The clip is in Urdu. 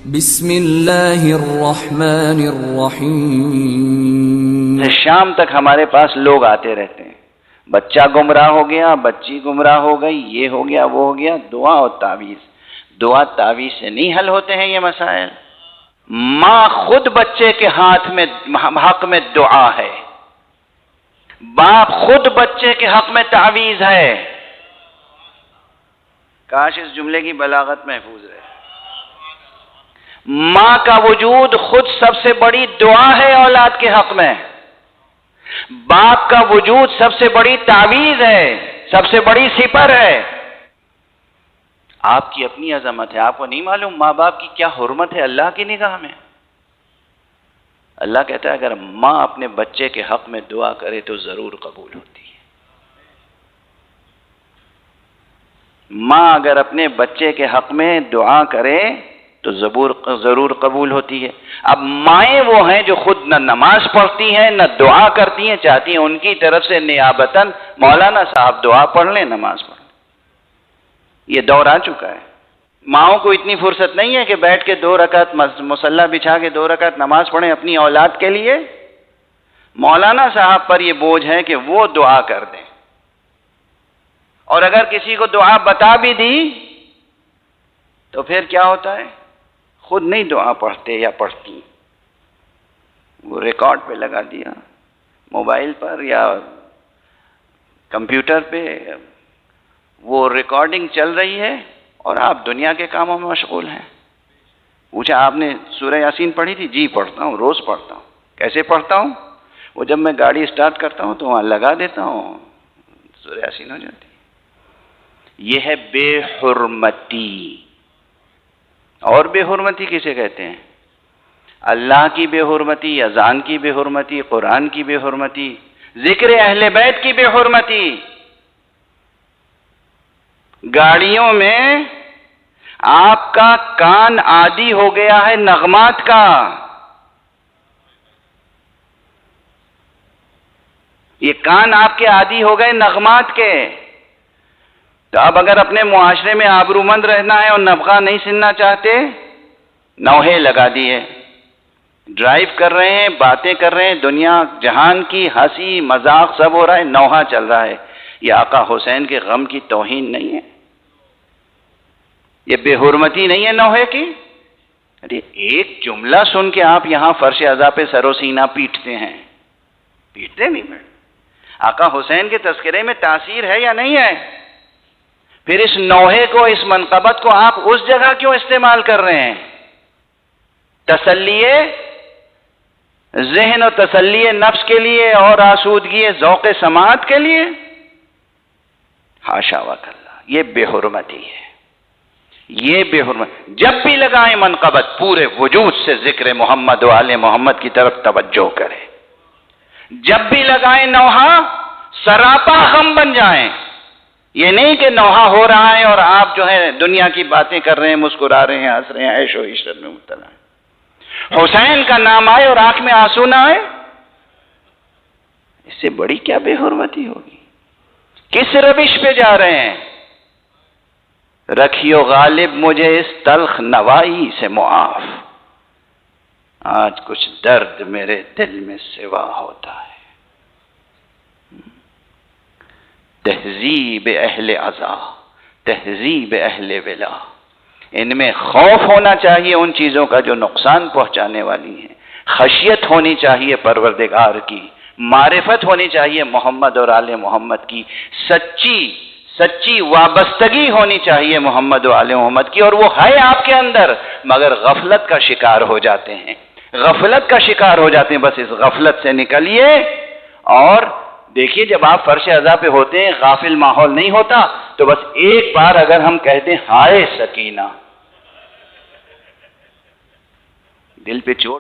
بسم اللہ الرحمن الرحیم۔ شام تک ہمارے پاس لوگ آتے رہتے ہیں، بچہ گمراہ ہو گیا، بچی گمراہ ہو گئی، یہ ہو گیا وہ ہو گیا، دعا اور تعویذ۔ دعا تعویذ سے نہیں حل ہوتے ہیں یہ مسائل۔ ماں خود بچے کے ہاتھ میں حق میں دعا ہے، باپ خود بچے کے حق میں تعویذ ہے۔ کاش اس جملے کی بلاغت محفوظ رہے۔ ماں کا وجود خود سب سے بڑی دعا ہے اولاد کے حق میں، باپ کا وجود سب سے بڑی تعویذ ہے، سب سے بڑی سپر ہے۔ آپ کی اپنی عظمت ہے، آپ کو نہیں معلوم ماں باپ کی کیا حرمت ہے اللہ کی نگاہ میں۔ اللہ کہتا ہے اگر ماں اپنے بچے کے حق میں دعا کرے تو ضرور قبول ہوتی ہے۔ ماں اگر اپنے بچے کے حق میں دعا کرے تو ضرور قبول ہوتی ہے۔ اب مائیں وہ ہیں جو خود نہ نماز پڑھتی ہیں نہ دعا کرتی ہیں، چاہتی ہیں ان کی طرف سے نیابتاً مولانا صاحب دعا پڑھ لیں، نماز پڑھ لیں۔ یہ دور آ چکا ہے۔ ماؤں کو اتنی فرصت نہیں ہے کہ بیٹھ کے 2 رکعت مصلی بچھا کے 2 رکعت نماز پڑھیں اپنی اولاد کے لیے۔ مولانا صاحب پر یہ بوجھ ہے کہ وہ دعا کر دیں، اور اگر کسی کو دعا بتا بھی دی تو پھر کیا ہوتا ہے، خود نہیں دعا پڑھتے یا پڑھتی، وہ ریکارڈ پہ لگا دیا موبائل پر یا کمپیوٹر پہ، وہ ریکارڈنگ چل رہی ہے اور آپ دنیا کے کاموں میں مشغول ہیں۔ پوچھا آپ نے سورہ یاسین پڑھی تھی؟ جی پڑھتا ہوں، روز پڑھتا ہوں۔ کیسے پڑھتا ہوں؟ وہ جب میں گاڑی سٹارٹ کرتا ہوں تو وہاں لگا دیتا ہوں، سورہ یاسین ہو جاتی۔ یہ ہے بے حرمتی۔ اور بے حرمتی کسے کہتے ہیں؟ اللہ کی بے حرمتی، اذان کی بے حرمتی، قرآن کی بے حرمتی، ذکر اہل بیت کی بے حرمتی۔ گاڑیوں میں آپ کا کان عادی ہو گیا ہے نغمات کا۔ یہ کان آپ کے عادی ہو گئے نغمات کے، تو اب اگر اپنے معاشرے میں آبرومند رہنا ہے اور نبغہ نہیں سننا چاہتے، نوحے لگا دیے، ڈرائیو کر رہے ہیں، باتیں کر رہے ہیں، دنیا جہان کی ہنسی مذاق سب ہو رہا ہے، نوحہ چل رہا ہے۔ یہ آقا حسین کے غم کی توہین نہیں ہے؟ یہ بے حرمتی نہیں ہے نوحے کی؟ ارے ایک جملہ سن کے آپ یہاں فرش عزا پہ سر و سینہ پیٹتے ہیں، پیٹتے نہیں میں؟ آقا حسین کے تذکرے میں تاثیر ہے یا نہیں ہے؟ پھر اس نوحے کو، اس منقبت کو آپ اس جگہ کیوں استعمال کر رہے ہیں؟ تسلی ذہن و تسلی نفس کے لیے اور آسودگی ذوق سماعت کے لیے؟ حاشا وکلا، یہ بے حرمتی ہے، یہ بے حرمت۔ جب بھی لگائیں منقبت پورے وجود سے ذکر محمد و آل محمد کی طرف توجہ کریں۔ جب بھی لگائیں نوحہ سراپا غم بن جائیں۔ یہ نہیں کہ نوحہ ہو رہا ہے اور آپ جو ہے دنیا کی باتیں کر رہے ہیں، مسکرا رہے ہیں، ہنس رہے ہیں، عیش و عشرت میں مبتلا ہیں۔ حسین کا نام آئے اور آنکھ میں آنسو نہ آئے، اس سے بڑی کیا بے حرمتی ہوگی؟ کس روش پہ جا رہے ہیں؟ رکھیو غالب مجھے اس تلخ نوائی سے معاف، آج کچھ درد میرے دل میں سوا ہوتا ہے۔ تہذیب اہل عزا، تہذیب اہل ولا، ان میں خوف ہونا چاہیے ان چیزوں کا جو نقصان پہنچانے والی ہیں، خشیت ہونی چاہیے پروردگار کی، معرفت ہونی چاہیے محمد اور آل محمد کی، سچی وابستگی ہونی چاہیے محمد و آل محمد کی، اور وہ ہے آپ کے اندر، مگر غفلت کا شکار ہو جاتے ہیں، غفلت کا شکار ہو جاتے ہیں۔ بس اس غفلت سے نکلیے، اور دیکھیے جب آپ فرش عزا پہ ہوتے ہیں غافل ماحول نہیں ہوتا، تو بس ایک بار اگر ہم کہہ دیں ہائے سکینہ، دل پہ چوٹ